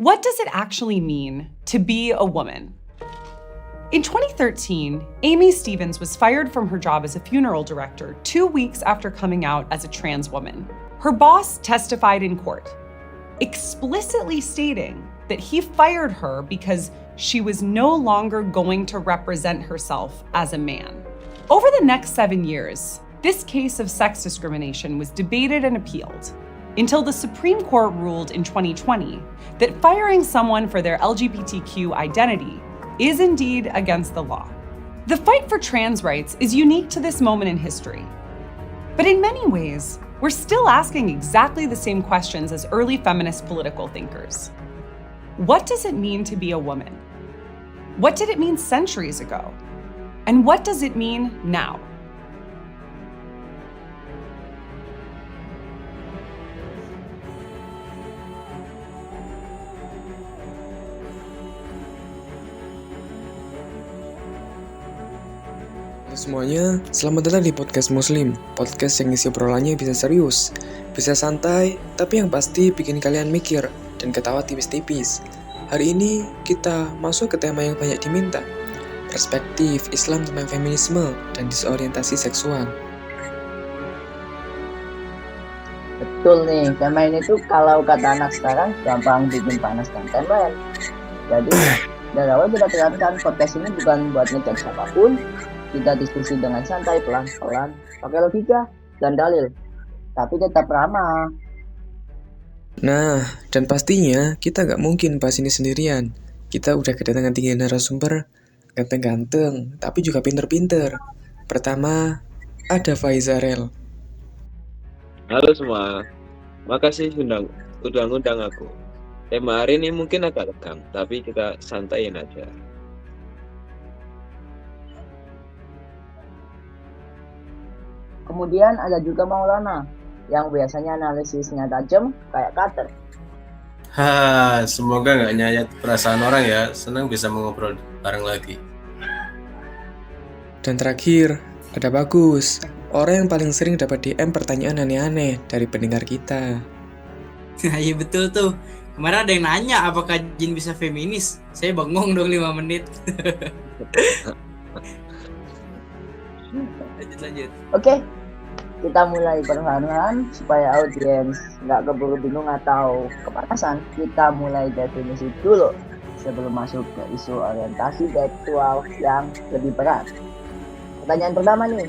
What does it actually mean to be a woman? In 2013, Amy Stevens was fired from her job as a funeral director 2 weeks after coming out as a trans woman. Her boss testified in court, explicitly stating that he fired her because she was no longer going to represent herself as a man. Over the next 7 years, this case of sex discrimination was debated and appealed until the Supreme Court ruled in 2020 that firing someone for their LGBTQ identity is indeed against the law. The fight for trans rights is unique to this moment in history. But in many ways, we're still asking exactly the same questions as early feminist political thinkers. What does it mean to be a woman? What did it mean centuries ago? And what does it mean now? Halo semuanya, selamat datang di Podcast Muslim. Podcast yang isi obrolannya bisa serius, bisa santai, tapi yang pasti bikin kalian mikir dan ketawa tipis-tipis. Hari ini kita masuk ke tema yang banyak diminta, perspektif Islam tentang feminisme dan disorientasi seksual. Betul nih, tema ini tuh kalau kata anak sekarang gampang bikin panas dan tembel. Jadi dari awal kita tekankan podcast ini bukan buat ngejudge siapapun. Kita diskusi dengan santai, pelan-pelan, pakai logika dan dalil, tapi tetap ramah. Nah, dan pastinya kita gak mungkin bahas ini sendirian. Kita udah kedatangan 3 narasumber, ganteng-ganteng, tapi juga pinter-pinter. Pertama, ada Faizarel. Halo semua, makasih udah ngundang aku. Tema hari ini mungkin agak tegang, tapi kita santaiin aja. Kemudian ada juga Maulana, yang biasanya analisisnya tajam kayak cutter. Semoga nggak nyayat perasaan orang ya. Senang bisa mengobrol bareng lagi. Dan terakhir, ada Bagus, orang yang paling sering dapat DM pertanyaan aneh-aneh dari pendengar kita. Iya betul tuh. Kemarin ada yang nanya apakah jin bisa feminis. Saya bengong dong 5 menit. Lanjut. Oke, kita mulai perlahan-lahan supaya audiens nggak keburu bingung atau kepanasan. Kita mulai definisi dulu sebelum masuk ke isu orientasi seksual yang lebih berat. Pertanyaan pertama nih,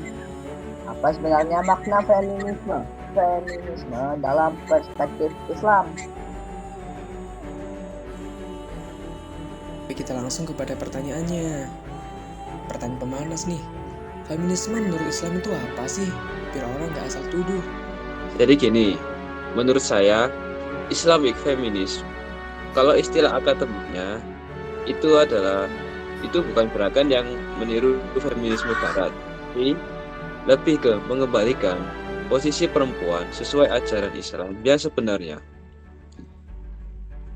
apa sebenarnya makna feminisme? Feminisme dalam perspektif Islam. Oke, kita langsung kepada pertanyaannya. Pertanyaan pemanas nih. Feminisme menurut Islam itu apa sih? Biar orang nggak asal tuduh. Jadi gini, menurut saya, Islamic Feminism, kalau istilah akademiknya, itu bukan gerakan yang meniru feminisme barat, tapi lebih ke mengembalikan posisi perempuan sesuai ajaran Islam yang sebenarnya.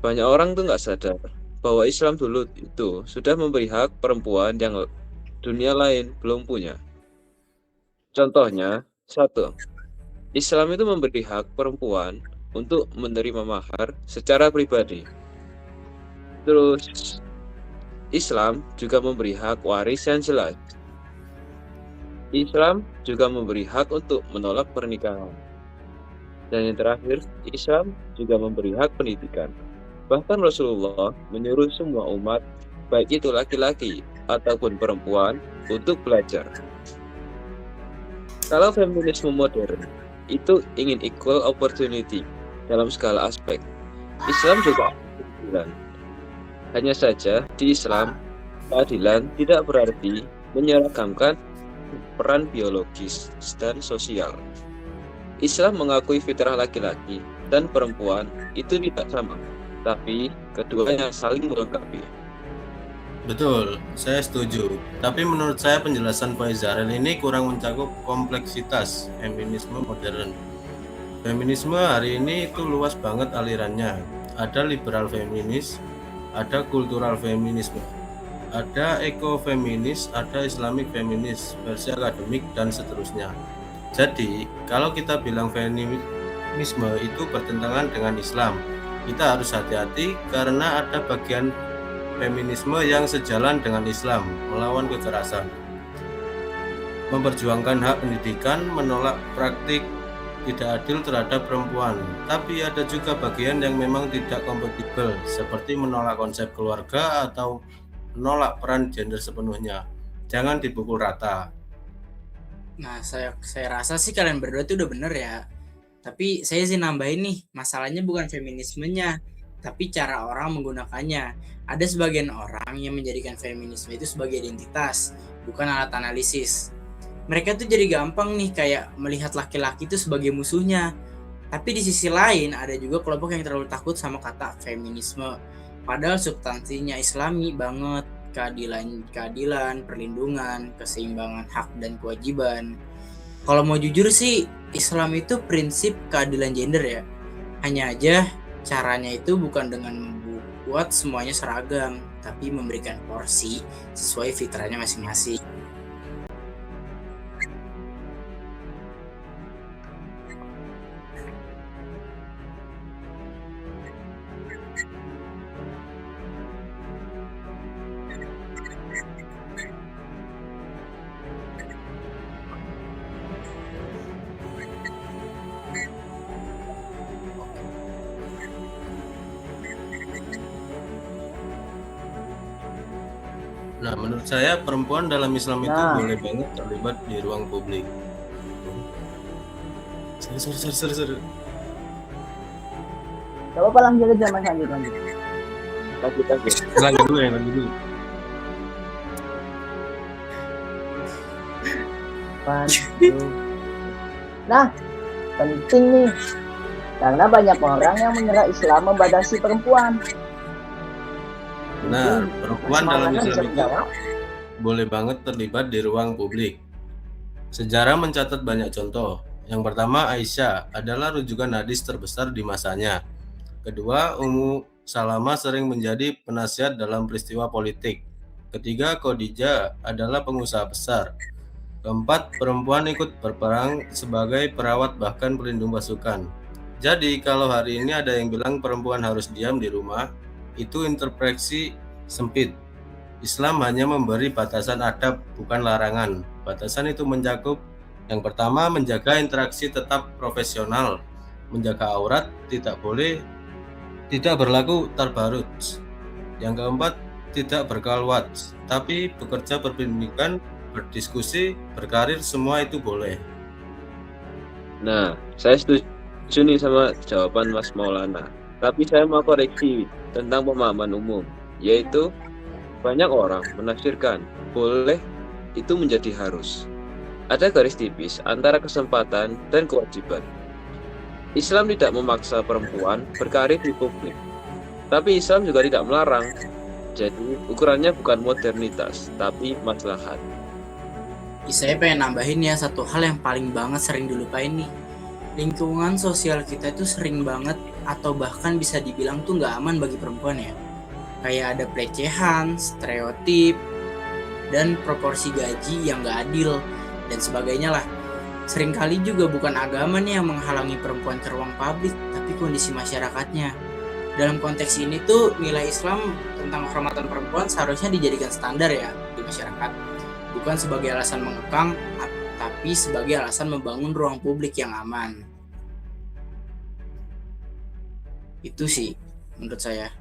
Banyak orang tuh nggak sadar bahwa Islam dulu itu sudah memberi hak perempuan yang dunia lain belum punya. Contohnya, 1. Islam itu memberi hak perempuan untuk menerima mahar secara pribadi. Terus, Islam juga memberi hak waris yang jelas. Islam juga memberi hak untuk menolak pernikahan. Dan yang terakhir, Islam juga memberi hak pendidikan. Bahkan Rasulullah menyuruh semua umat, baik itu laki-laki ataupun perempuan, untuk belajar. Kalau feminisme modern itu ingin equal opportunity dalam segala aspek, Islam juga keadilan. Hanya saja di Islam, keadilan tidak berarti menyeragamkan peran biologis dan sosial. Islam mengakui fitrah laki-laki dan perempuan itu tidak sama, tapi keduanya saling melengkapi. Betul, saya setuju. Tapi menurut saya penjelasan Faizarel ini kurang mencakup kompleksitas feminisme modern. Feminisme hari ini itu luas banget alirannya. Ada liberal feminis, ada kultural feminisme, ada ekofeminis, ada Islamic feminis, versi akademik, dan seterusnya. Jadi, kalau kita bilang feminisme itu bertentangan dengan Islam, Kita harus hati-hati karena ada bagian feminisme yang sejalan dengan Islam, melawan kekerasan, memperjuangkan hak pendidikan, menolak praktik tidak adil terhadap perempuan. Tapi ada juga bagian yang memang tidak kompatibel, seperti menolak konsep keluarga atau menolak peran gender sepenuhnya. Jangan dipukul rata. Nah, saya rasa sih kalian berdua tuh udah bener ya. Tapi saya sih nambahin nih, masalahnya bukan feminismenya, tapi cara orang menggunakannya. Ada sebagian orang yang menjadikan feminisme itu sebagai identitas, bukan alat analisis. Mereka tuh jadi gampang nih kayak melihat laki-laki itu sebagai musuhnya. Tapi di sisi lain ada juga kelompok yang terlalu takut sama kata feminisme. Padahal substansinya Islami banget, keadilan, perlindungan, keseimbangan hak dan kewajiban. Kalau mau jujur sih, Islam itu prinsip keadilan gender ya. Hanya aja caranya itu bukan dengan membuat semuanya seragam, tapi memberikan porsi sesuai fitrahnya masing-masing. Nah, menurut saya perempuan dalam Islam itu Nah. boleh banget terlibat di ruang publik. Sorry. Gak apa-apa, lanjut aja Mas, lanjut. Lanjut. Lanjut dulu. Nah, penting nih. Karena banyak orang yang mengira Islam membatasi perempuan. Nah, Mungkin perempuan Mas dalam Maulana bisa Islam itu menjawab. boleh banget terlibat di ruang publik. Sejarah mencatat banyak contoh. Yang pertama, Aisyah adalah rujukan hadis terbesar di masanya. Kedua, Ummu Salamah sering menjadi penasihat dalam peristiwa politik. Ketiga, Khadijah adalah pengusaha besar. Keempat, perempuan ikut berperang sebagai perawat bahkan pelindung pasukan. Jadi, kalau hari ini ada yang bilang perempuan harus diam di rumah, itu interpretasi sempit. Islam hanya memberi batasan adab, bukan larangan. Batasan itu mencakup yang pertama, menjaga interaksi tetap profesional, menjaga aurat, tidak berlaku tabarruj. Yang keempat, tidak berkhalwat, tapi bekerja berpendidikan, berdiskusi, berkarir, semua itu boleh. Nah, saya setuju nih sama jawaban Mas Maulana. Tapi saya mau koreksi tentang pemahaman umum, yaitu banyak orang menafsirkan boleh itu menjadi harus. Ada garis tipis antara kesempatan dan kewajiban. Islam tidak memaksa perempuan berkarir di publik, tapi Islam juga tidak melarang. Jadi ukurannya bukan modernitas, tapi maslahat. Saya pengen nambahin ya satu hal yang paling banget sering dilupain nih. Lingkungan sosial kita itu sering banget atau bahkan bisa dibilang tuh nggak aman bagi perempuan ya. Kayak ada pelecehan, stereotip, dan proporsi gaji yang nggak adil dan sebagainya lah. Seringkali juga bukan agama nih yang menghalangi perempuan ke ruang publik, tapi kondisi masyarakatnya. Dalam konteks ini tuh nilai Islam tentang kehormatan perempuan seharusnya dijadikan standar ya di masyarakat, bukan sebagai alasan mengekang, tapi sebagai alasan membangun ruang publik yang aman. Itu sih menurut saya.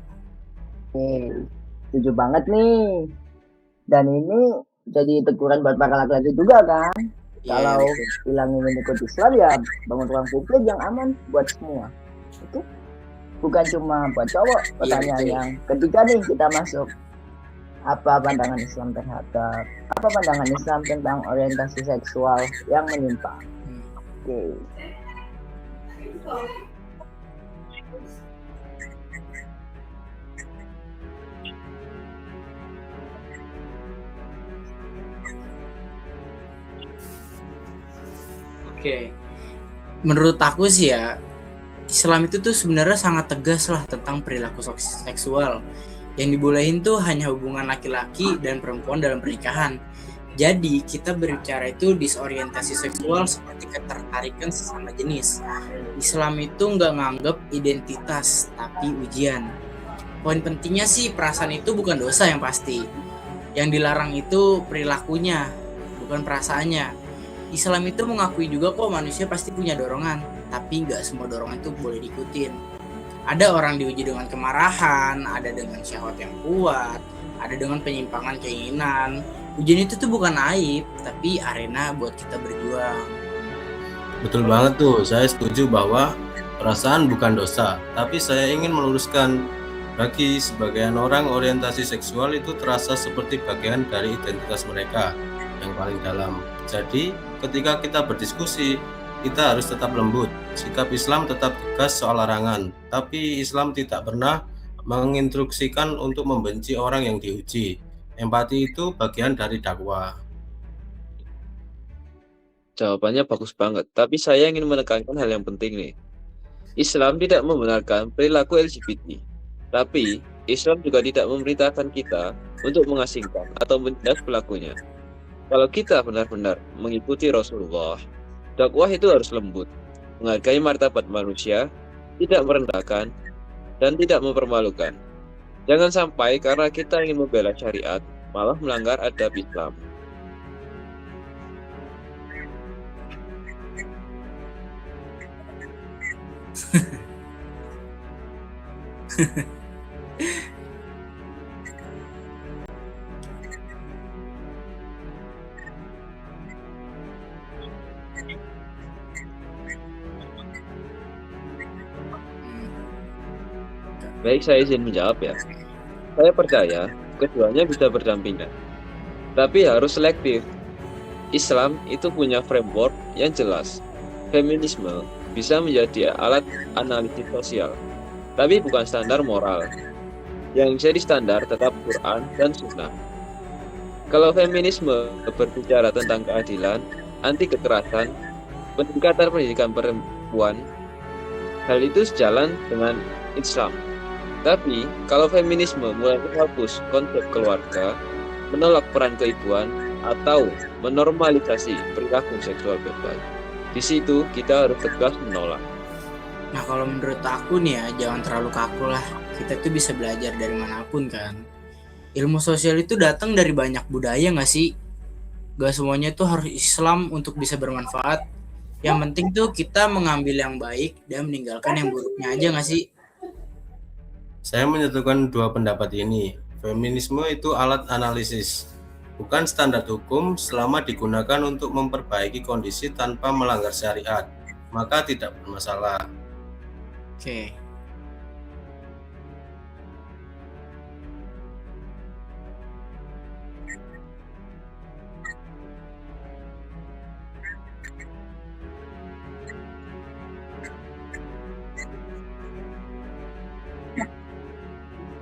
Oke, setuju banget nih. Dan ini jadi teguran buat para laki-laki juga kan. Kalau bilang ingin ikut Islam ya bangun ruang publik yang aman buat semua. Itu bukan cuma buat cowok. Pertanyaan yang ketiga nih kita masuk. Apa pandangan Islam terhadap pandangan Islam tentang orientasi seksual yang menyimpang? Oke. Oke. Menurut aku sih ya, Islam itu tuh sebenarnya sangat tegas lah tentang perilaku seksual. Yang dibolehin tuh hanya hubungan laki-laki dan perempuan dalam pernikahan. Jadi kita berbicara itu disorientasi seksual seperti melestarikan sesama jenis. Islam itu nggak nganggap identitas, tapi ujian. Poin pentingnya sih perasaan itu bukan dosa yang pasti. Yang dilarang itu perilakunya, bukan perasaannya. Islam itu mengakui juga kok manusia pasti punya dorongan, tapi nggak semua dorongan itu boleh diikutin. Ada orang diuji dengan kemarahan, ada dengan syahwat yang kuat, ada dengan penyimpangan keinginan. Ujian itu tuh bukan aib, tapi arena buat kita berjuang. Betul banget tuh, saya setuju bahwa perasaan bukan dosa, tapi saya ingin meluruskan bagi sebagian orang orientasi seksual itu terasa seperti bagian dari identitas mereka yang paling dalam. Jadi, ketika kita berdiskusi, kita harus tetap lembut. Sikap Islam tetap tegas soal larangan, tapi Islam tidak pernah menginstruksikan untuk membenci orang yang diuji. Empati itu bagian dari dakwah. Jawabannya bagus banget, tapi saya ingin menekankan hal yang penting nih. Islam tidak membenarkan perilaku LGBT, tapi Islam juga tidak memerintahkan kita untuk mengasingkan atau menindas pelakunya. Kalau kita benar-benar mengikuti Rasulullah, dakwah itu harus lembut, menghargai martabat manusia, tidak merendahkan, dan tidak mempermalukan. Jangan sampai karena kita ingin membela syariat, malah melanggar adab Islam. Baik, saya izin menjawab ya. Saya percaya keduanya bisa berdampingan, tapi harus selektif. Islam itu punya framework yang jelas. Feminisme bisa menjadi alat analisis sosial, tapi bukan standar moral. Yang jadi standar tetap Quran dan Sunnah. Kalau feminisme berbicara tentang keadilan, anti kekerasan, peningkatan pendidikan perempuan, hal itu sejalan dengan Islam. Tapi, kalau feminisme mulai menghapus konsep keluarga, menolak peran keibuan, atau menormalisasi perilaku seksual bebas, di situ kita harus tegas menolak. Nah, kalau menurut aku nih ya, jangan terlalu kaku lah. Kita tuh bisa belajar dari manapun kan. Ilmu sosial itu datang dari banyak budaya nggak sih? Gak semuanya tuh harus Islam untuk bisa bermanfaat. Yang penting tuh kita mengambil yang baik dan meninggalkan yang buruknya aja nggak sih? Saya menyatukan dua pendapat ini. Feminisme itu alat analisis, bukan standar hukum selama digunakan untuk memperbaiki kondisi tanpa melanggar syariat, maka tidak bermasalah. Oke.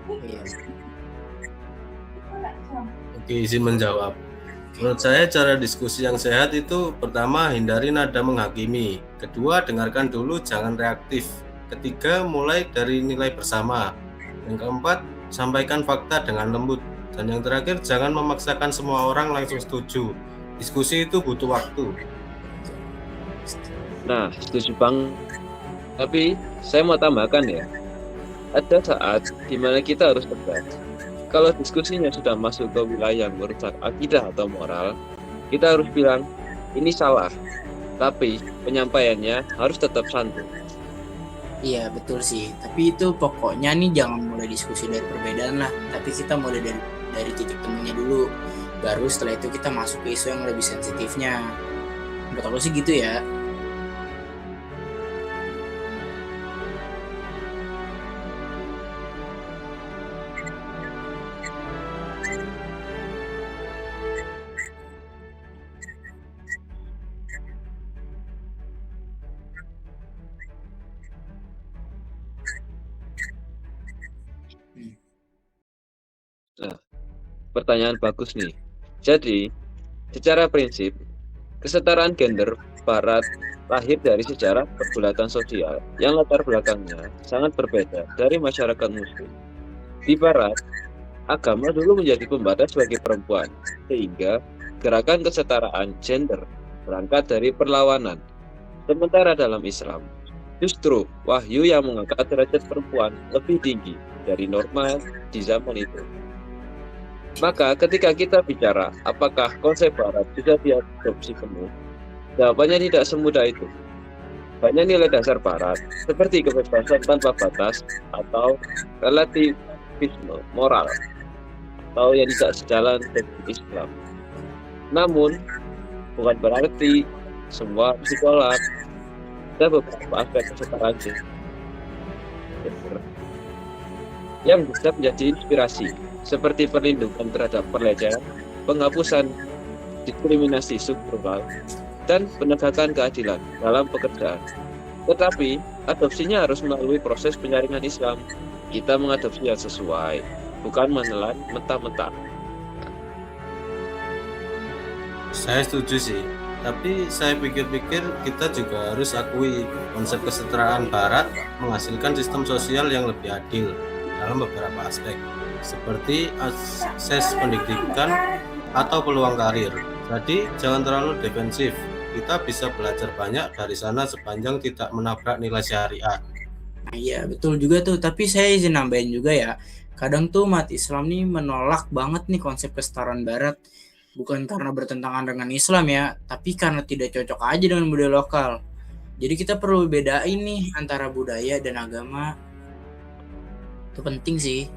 Iya. Oke, izin menjawab. Menurut saya cara diskusi yang sehat itu pertama hindari nada menghakimi, kedua dengarkan dulu jangan reaktif, ketiga mulai dari nilai bersama, yang keempat sampaikan fakta dengan lembut, dan yang terakhir jangan memaksakan semua orang langsung setuju. Diskusi itu butuh waktu. Nah, setuju banget. Tapi saya mau tambahkan ya, ada saat dimana kita harus tegas. Kalau diskusinya sudah masuk ke wilayah merusak akidah atau moral, kita harus bilang, ini salah. Tapi penyampaiannya harus tetap santun. Iya betul sih. Tapi itu pokoknya nih jangan mulai diskusi dari perbedaan lah. Tapi kita mulai dari titik temunya dulu. Baru setelah itu kita masuk ke isu yang lebih sensitifnya. Menurut aku sih gitu ya. Nah, pertanyaan bagus nih. Jadi, secara prinsip, kesetaraan gender Barat lahir dari sejarah pergulatan sosial yang latar belakangnya sangat berbeda dari masyarakat Muslim. Di Barat, agama dulu menjadi pembatas bagi perempuan, sehingga gerakan kesetaraan gender berangkat dari perlawanan. Sementara dalam Islam, justru wahyu yang mengangkat derajat perempuan lebih tinggi dari norma di zaman itu. Maka ketika kita bicara apakah konsep barat bisa diadopsi penuh, jawabannya tidak semudah itu. Banyak nilai dasar barat, seperti kebebasan tanpa batas atau relativisme moral, atau yang tidak sejalan dengan Islam. Namun, bukan berarti semua harus ditolak. Ada beberapa aspek kesetaraan yang bisa menjadi inspirasi, seperti perlindungan terhadap pelecehan, penghapusan diskriminasi subkultural, dan penegakan keadilan dalam pekerjaan. Tetapi, adopsinya harus melalui proses penyaringan Islam. Kita mengadopsi yang sesuai, bukan menelan mentah-mentah. Saya setuju sih, tapi saya pikir-pikir kita juga harus akui konsep kesetaraan barat menghasilkan sistem sosial yang lebih adil dalam beberapa aspek, seperti akses pendidikan atau peluang karir. Jadi jangan terlalu defensif. Kita bisa belajar banyak dari sana sepanjang tidak menabrak nilai syariat. Nah, iya betul juga tuh, tapi saya izin nambahin juga ya. Kadang tuh umat Islam nih menolak banget nih konsep kesetaraan barat. Bukan karena bertentangan dengan Islam ya, tapi karena tidak cocok aja dengan budaya lokal. Jadi kita perlu bedain nih antara budaya dan agama. Itu penting sih.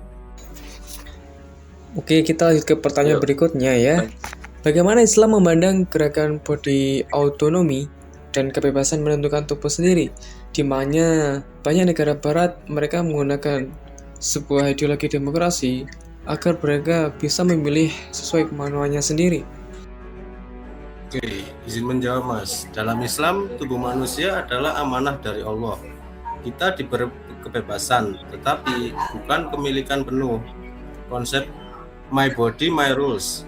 Oke, kita lanjut ke pertanyaan berikutnya ya. Bagaimana Islam memandang gerakan body autonomy dan kebebasan menentukan tubuh sendiri, di mana banyak negara barat mereka menggunakan sebuah ideologi demokrasi agar mereka bisa memilih sesuai kemauannya sendiri. Oke, izin menjawab Mas. Dalam Islam, tubuh manusia adalah amanah dari Allah. Kita diberi kebebasan, tetapi bukan kemilikan penuh. Konsep my body, my rules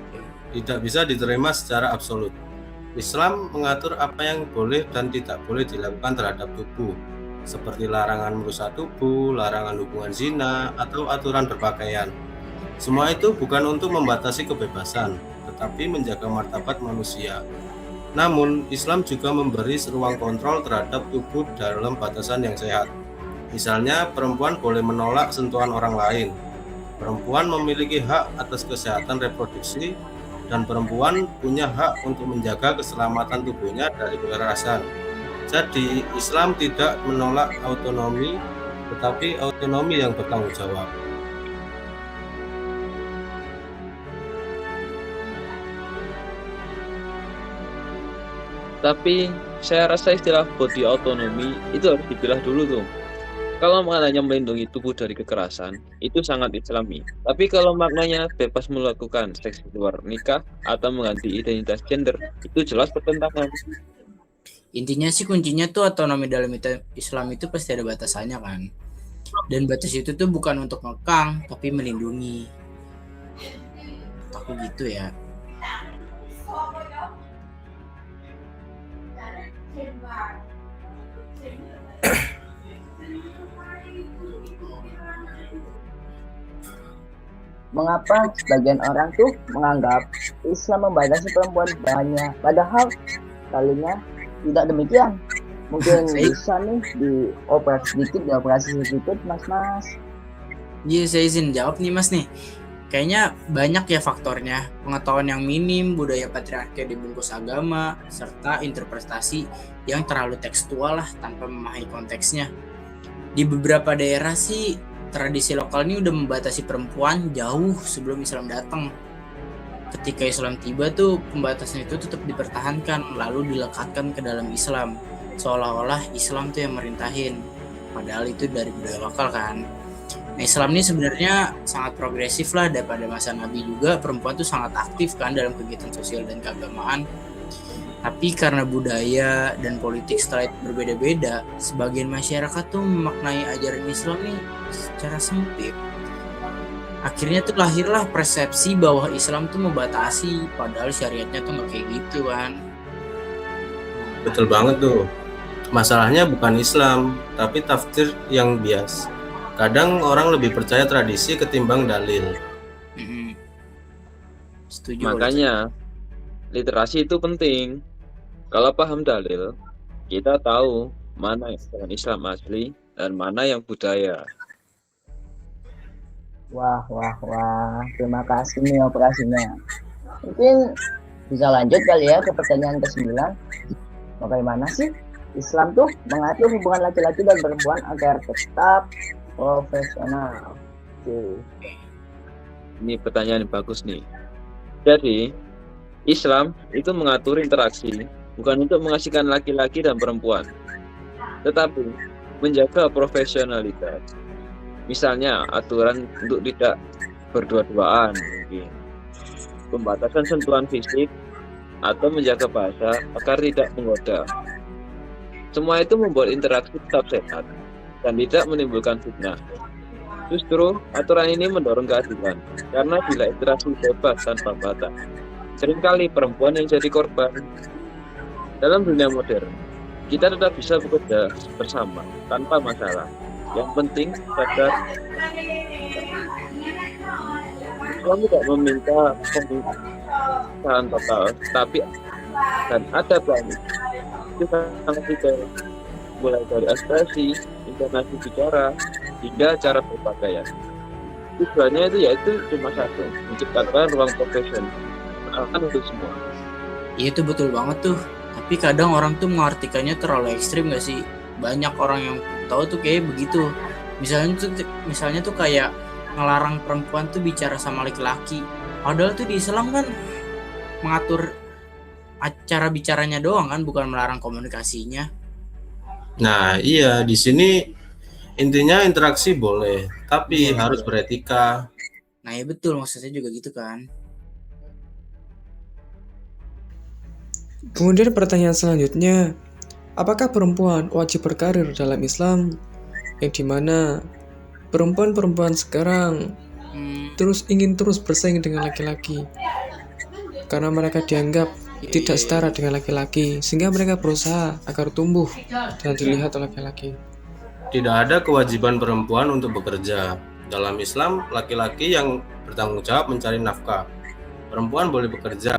tidak bisa diterima secara absolut. Islam mengatur apa yang boleh dan tidak boleh dilakukan terhadap tubuh, seperti larangan merusak tubuh, larangan hubungan zina, atau aturan berpakaian. Semua itu bukan untuk membatasi kebebasan, tetapi menjaga martabat manusia. Namun, Islam juga memberi ruang kontrol terhadap tubuh dalam batasan yang sehat. Misalnya, perempuan boleh menolak sentuhan orang lain. Perempuan memiliki hak atas kesehatan reproduksi, dan perempuan punya hak untuk menjaga keselamatan tubuhnya dari kekerasan. Jadi, Islam tidak menolak autonomi, tetapi autonomi yang bertanggung jawab. Tapi saya rasa istilah body autonomy itu harus dipilah dulu tuh. Kalau maknanya melindungi tubuh dari kekerasan, itu sangat Islami. Tapi kalau maknanya bebas melakukan seks di luar nikah atau mengganti identitas gender, itu jelas pertentangan. Intinya sih kuncinya tuh otonomi dalam Islam itu pasti ada batasannya kan. Dan batas itu tuh bukan untuk ngekang, tapi melindungi. Aku gitu ya. Mengapa sebagian orang tuh menganggap Islam membatasi perempuan banyak, padahal kalinya tidak demikian. Mungkin bisa nih dioperasi sedikit, mas. Iya, saya izin jawab nih mas nih. Kayaknya banyak ya faktornya, pengetahuan yang minim, budaya patriarki dibungkus agama, serta interpretasi yang terlalu tekstual lah tanpa memahami konteksnya. Di beberapa daerah sih tradisi lokal ini udah membatasi perempuan jauh sebelum Islam datang. Ketika Islam tiba tuh pembatasan itu tetap dipertahankan lalu dilekatkan ke dalam Islam, seolah-olah Islam tuh yang merintahin, padahal itu dari budaya lokal kan. Nah, Islam ini sebenarnya sangat progresif lah, daripada masa Nabi juga perempuan tuh sangat aktif kan dalam kegiatan sosial dan keagamaan. Tapi karena budaya dan politik setelah itu berbeda-beda, sebagian masyarakat tuh memaknai ajaran Islam nih secara sempit. Akhirnya tuh lahirlah persepsi bahwa Islam tuh membatasi, padahal syariatnya tuh nggak kayak gitu kan. Betul banget tuh. Masalahnya bukan Islam, tapi tafsir yang bias. Kadang orang lebih percaya tradisi ketimbang dalil. Setuju. Makanya literasi itu penting. Kalau paham dalil, kita tahu mana yang ajaran Islam asli dan mana yang budaya. Wah. Terima kasih nih operasinya. Mungkin bisa lanjut kali ya ke pertanyaan ke-9. Bagaimana sih Islam tuh mengatur hubungan laki-laki dan perempuan agar tetap profesional? Oke. Ini pertanyaan yang bagus nih. Jadi, Islam itu mengatur interaksi bukan untuk mengasihkan laki-laki dan perempuan, tetapi menjaga profesionalitas. Misalnya aturan untuk tidak berdua-duaan, mungkin pembatasan sentuhan fisik, atau menjaga bahasa agar tidak menggoda. Semua itu membuat interaksi tetap sehat dan tidak menimbulkan fitnah. Justru aturan ini mendorong keadilan karena bila interaksi bebas tanpa batas, seringkali perempuan yang jadi korban. Dalam dunia modern, kita tetap bisa bekerja bersama tanpa masalah. Yang penting sadar Islam tidak meminta pemisahan total, tapi dan ada banyak itu sangat detail, mulai dari ekspresi, intonasi bicara, hingga cara berpakaian. Tujuannya itu yaitu cuma satu, menciptakan ruang profesional untuk semua. Iya itu betul banget tuh. Tapi kadang orang tuh mengartikannya terlalu ekstrim gak sih? Banyak orang yang tahu tuh kayak begitu. Misalnya tuh kayak ngelarang perempuan tuh bicara sama laki-laki. Padahal tuh di Islam kan mengatur cara bicaranya doang kan, bukan melarang komunikasinya. Nah, iya di sini intinya interaksi boleh, tapi Iya, harus beretika. Nah ya betul, maksudnya juga gitu kan. Kemudian pertanyaan selanjutnya, apakah perempuan wajib berkarir dalam Islam? Yang dimana perempuan-perempuan sekarang terus ingin bersaing dengan laki-laki karena mereka dianggap tidak setara dengan laki-laki, sehingga mereka berusaha agar tumbuh dan dilihat oleh laki-laki. Tidak ada kewajiban perempuan untuk bekerja. Dalam Islam, laki-laki yang bertanggung jawab mencari nafkah. Perempuan boleh bekerja,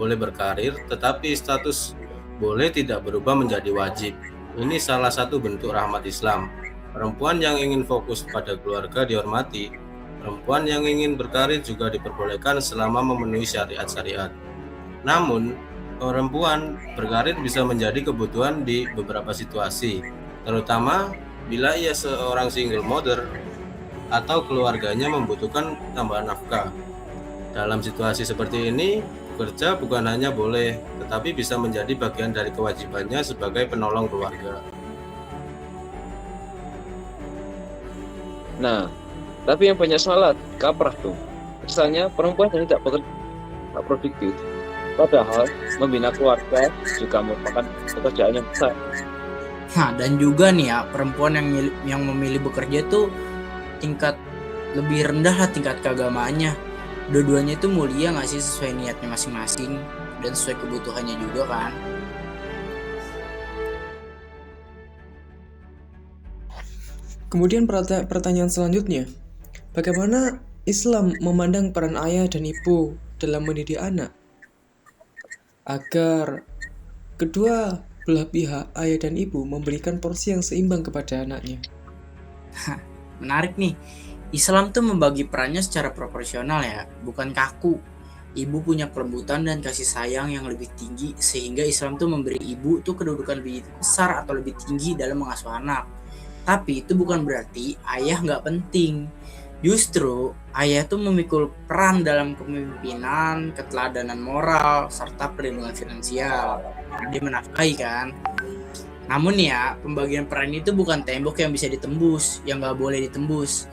boleh berkarir, tetapi status boleh tidak berubah menjadi wajib. Ini salah satu bentuk rahmat Islam. Perempuan yang ingin fokus pada keluarga dihormati. Perempuan yang ingin berkarir juga diperbolehkan selama memenuhi syariat-syariat. Namun, perempuan berkarir bisa menjadi kebutuhan di beberapa situasi, terutama bila ia seorang single mother atau keluarganya membutuhkan tambahan nafkah. Dalam situasi seperti ini, bekerja bukan hanya boleh, tetapi bisa menjadi bagian dari kewajibannya sebagai penolong keluarga. Nah, tapi yang banyak salah kaprah tuh. Misalnya perempuan yang tidak bekerja, tak produktif. Padahal membina keluarga juga merupakan pekerjaan yang besar. Nah dan juga nih ya, perempuan yang memilih bekerja tuh tingkat lebih rendah lah tingkat keagamaannya. Dua-duanya itu mulia gak sih sesuai niatnya masing-masing dan sesuai kebutuhannya juga kan. Kemudian pertanyaan selanjutnya, bagaimana Islam memandang peran ayah dan ibu dalam mendidik anak? Agar kedua belah pihak, ayah dan ibu, memberikan porsi yang seimbang kepada anaknya. Menarik nih, Islam tuh membagi perannya secara proporsional ya, bukan kaku. Ibu punya kelembutan dan kasih sayang yang lebih tinggi, sehingga Islam tuh memberi ibu tuh kedudukan lebih besar atau lebih tinggi dalam mengasuh anak. Tapi itu bukan berarti ayah nggak penting. Justru ayah tuh memikul peran dalam kepemimpinan, keteladanan moral, serta perlindungan finansial. Dia menafkahi kan. Namun ya, pembagian peran itu bukan tembok yang bisa ditembus, yang nggak boleh ditembus.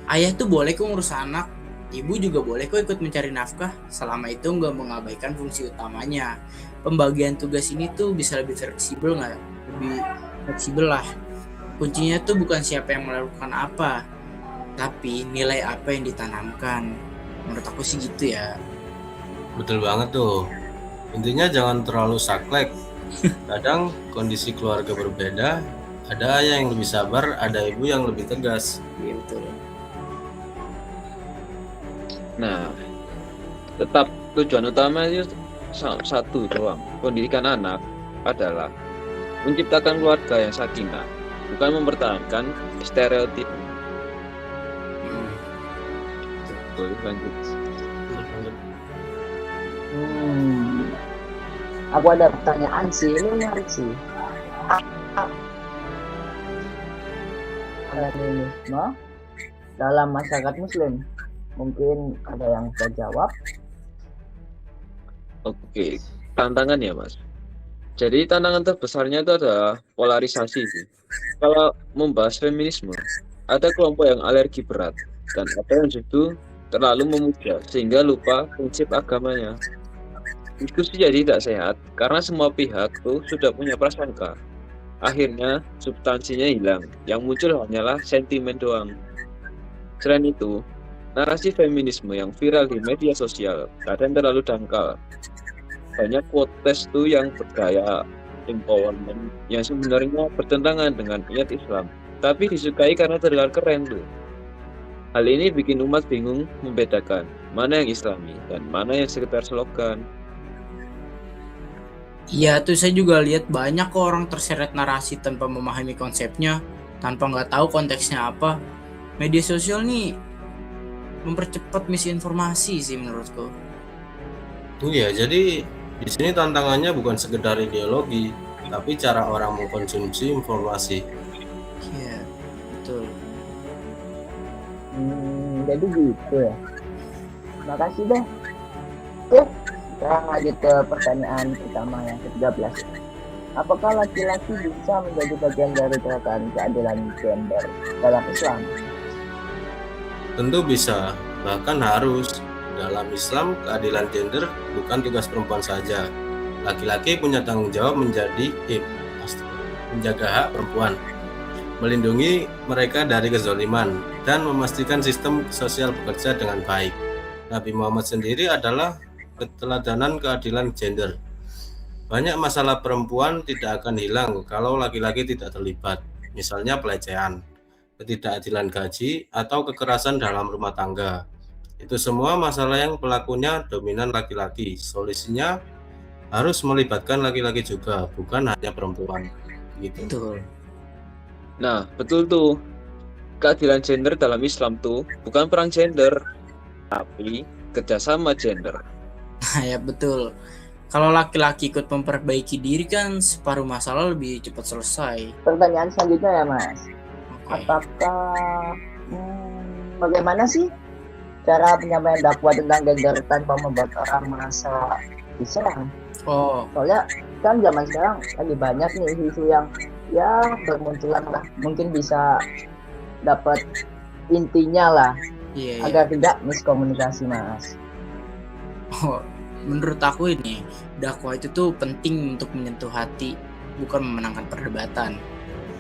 Ayah tuh boleh kok ngurus anak, ibu juga boleh kok ikut mencari nafkah, selama itu nggak mengabaikan fungsi utamanya. Pembagian tugas ini tuh bisa lebih fleksibel nggak? Lebih fleksibel lah. Kuncinya tuh bukan siapa yang melakukan apa, tapi nilai apa yang ditanamkan. Menurut aku sih gitu ya. Betul banget tuh. Intinya jangan terlalu saklek. Kadang kondisi keluarga berbeda, ada ayah yang lebih sabar, ada ibu yang lebih tegas. Iya betul. Nah, tetap tujuan utama itu satu doang. Pendidikan anak adalah menciptakan keluarga yang sakinah, bukan mempertahankan stereotip. Boleh lanjut. Aku ada pertanyaan sih, ini menarik sih. Feminisme dalam masyarakat Muslim, mungkin ada yang bisa jawab. Oke, tantangan ya Mas. Jadi tantangan terbesarnya itu adalah polarisasi sih. Kalau membahas feminisme, ada kelompok yang alergi berat dan ada yang justru terlalu memuja sehingga lupa prinsip agamanya. Diskusi jadi tidak sehat karena semua pihak tuh sudah punya prasangka. Akhirnya substansinya hilang, yang muncul hanyalah sentimen doang. Selain itu, narasi feminisme yang viral di media sosial kadang terlalu dangkal. Banyak quotes tuh yang bergaya empowerment yang sebenarnya bertentangan dengan niat Islam, tapi disukai karena terdengar keren tuh. Hal ini bikin umat bingung membedakan mana yang Islami dan mana yang sekedar slogan. Iya tuh saya juga lihat banyak kok orang terseret narasi tanpa memahami konsepnya, tanpa nggak tahu konteksnya apa. Media sosial nih mempercepat misinformasi sih menurutku. Iya, jadi di sini tantangannya bukan sekedar ideologi, tapi cara orang mengkonsumsi informasi. Iya, betul. Jadi gitu ya. Makasih deh. Oke, sekarang lanjut ke pertanyaan pertama yang ke-13. Apakah laki-laki bisa menjadi bagian dari gerakan keadilan gender dalam Islam? Tentu bisa, bahkan harus. Dalam Islam, keadilan gender bukan tugas perempuan saja. Laki-laki punya tanggung jawab menjaga hak perempuan, melindungi mereka dari kezaliman, dan memastikan sistem sosial bekerja dengan baik. Nabi Muhammad sendiri adalah keteladanan keadilan gender. Banyak masalah perempuan tidak akan hilang kalau laki-laki tidak terlibat, misalnya pelecehan, ketidakadilan gaji, atau kekerasan dalam rumah tangga. Itu semua masalah yang pelakunya dominan laki-laki. Solusinya harus melibatkan laki-laki juga, bukan hanya perempuan. Gitu. Betul. Nah, betul tuh. Keadilan gender dalam Islam tuh bukan perang gender, tapi kerjasama gender. Nah ya betul. Kalau laki-laki ikut memperbaiki diri kan separuh masalah lebih cepat selesai. Pertanyaan selanjutnya ya Mas. Oke. Apakah bagaimana sih cara penyampaian dakwah tentang gender tanpa membuat orang merasa diserang? Oh, Soalnya kan zaman sekarang lagi banyak nih isu yang ya bermunculan lah, mungkin bisa dapat intinya lah iya. agar tidak miskomunikasi Mas. Oh, menurut aku ini dakwah itu tuh penting untuk menyentuh hati, bukan memenangkan perdebatan.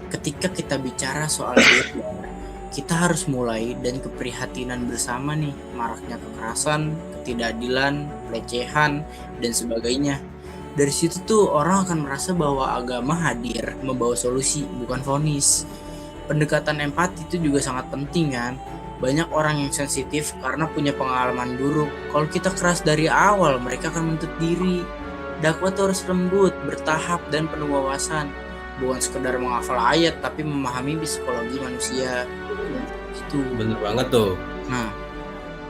Ketika kita bicara soal gender, kita harus mulai dan keprihatinan bersama nih, maraknya kekerasan, ketidakadilan, pelecehan, dan sebagainya. Dari situ tuh orang akan merasa bahwa agama hadir membawa solusi, bukan vonis. Pendekatan empati itu juga sangat penting kan. Banyak orang yang sensitif karena punya pengalaman buruk. Kalau kita keras dari awal, mereka akan menutup diri. Dakwah tuh harus lembut, bertahap, dan penuh wawasan. Bukan sekedar menghafal ayat, tapi memahami psikologi manusia. Itu. Bener banget tuh. Nah,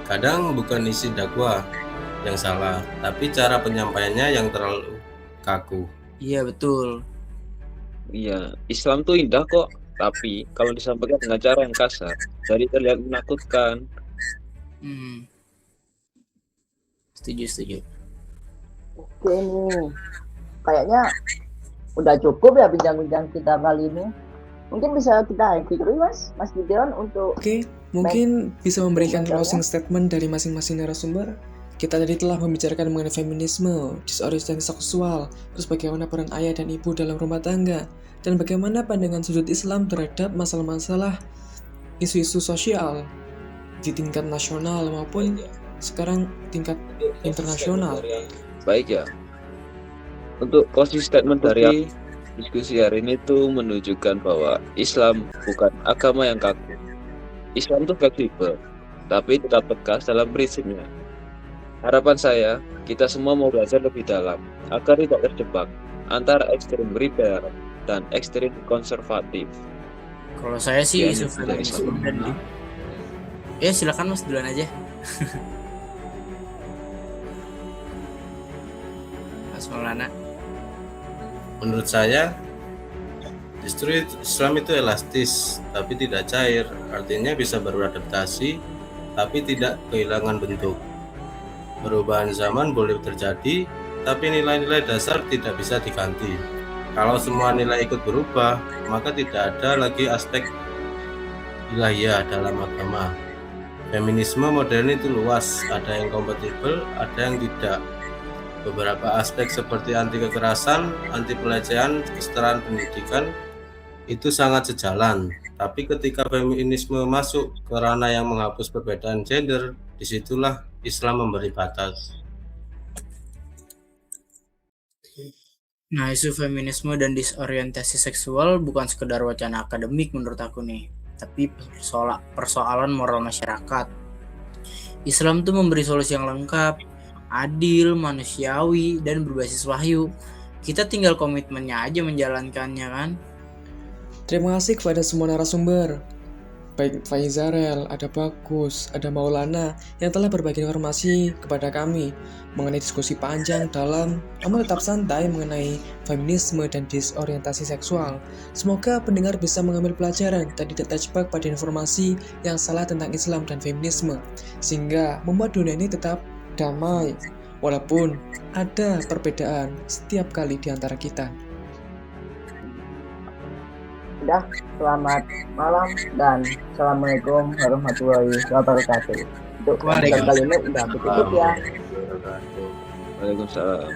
Kadang bukan isi dakwah yang salah, tapi cara penyampaiannya yang terlalu kaku. iya betul. Iya, Islam tuh indah kok, tapi kalau disampaikan dengan cara yang kasar, jadi terlihat menakutkan. Setuju. Oke nih, kayaknya udah cukup ya bincang-bincang kita kali ini. Mungkin bisa kita akhiri Mas Gideon untuk Oke, mungkin bisa memberikan closing statement dari masing-masing narasumber. Kita tadi telah membicarakan mengenai feminisme, disorientasi seksual, terus bagaimana peran ayah dan ibu dalam rumah tangga, dan bagaimana pandangan sudut Islam terhadap masalah-masalah isu-isu sosial di tingkat nasional maupun sekarang tingkat internasional. Baik ya. Untuk closing statement dari diskusi hari ini tuh menunjukkan bahwa Islam bukan agama yang kaku. Islam tuh fleksibel, tapi tetap tegas dalam prinsipnya. Harapan saya, kita semua mau belajar lebih dalam agar tidak terjebak antara ekstrem liberal dan ekstrim konservatif. Kalau saya sih Ya, isu dari feminisme Islam. dan ya silakan Mas duluan aja. Mas Maulana. Menurut saya, justru Islam itu elastis, tapi tidak cair. Artinya bisa beradaptasi, tapi tidak kehilangan bentuk. Perubahan zaman boleh terjadi, tapi nilai-nilai dasar tidak bisa diganti. Kalau semua nilai ikut berubah, maka tidak ada lagi aspek ilahiyah dalam agama. Feminisme modern itu luas, ada yang kompatibel, ada yang tidak. Beberapa aspek seperti anti kekerasan, anti pelecehan, kesetaraan pendidikan itu sangat sejalan. Tapi ketika feminisme masuk ke ranah yang menghapus perbedaan gender, disitulah Islam memberi batas. Nah, isu feminisme dan disorientasi seksual bukan sekedar wacana akademik menurut aku nih, tapi persoalan moral masyarakat. Islam tuh memberi solusi yang lengkap, adil, manusiawi, dan berbasis wahyu. Kita tinggal komitmennya aja menjalankannya kan. Terima kasih kepada semua narasumber. Baik Faizarel, ada Bagus, ada Maulana yang telah berbagi informasi kepada kami mengenai diskusi panjang dalam namun tetap santai mengenai feminisme dan disorientasi seksual. Semoga pendengar bisa mengambil pelajaran dan tidak terjebak pada informasi yang salah tentang Islam dan feminisme, sehingga membuat dunia ini tetap damai walaupun ada perbedaan setiap kali di antara kita. Udah, selamat malam dan assalamualaikum warahmatullahi wabarakatuh. Untuk episode kali ini udah tutup ya. Waalaikumsalam.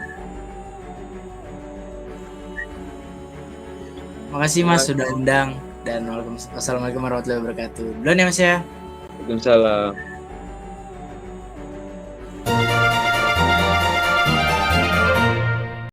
Makasih Mas sudah undang dan assalamualaikum warahmatullahi wabarakatuh. Duluan ya Mas ya. Waalaikumsalam.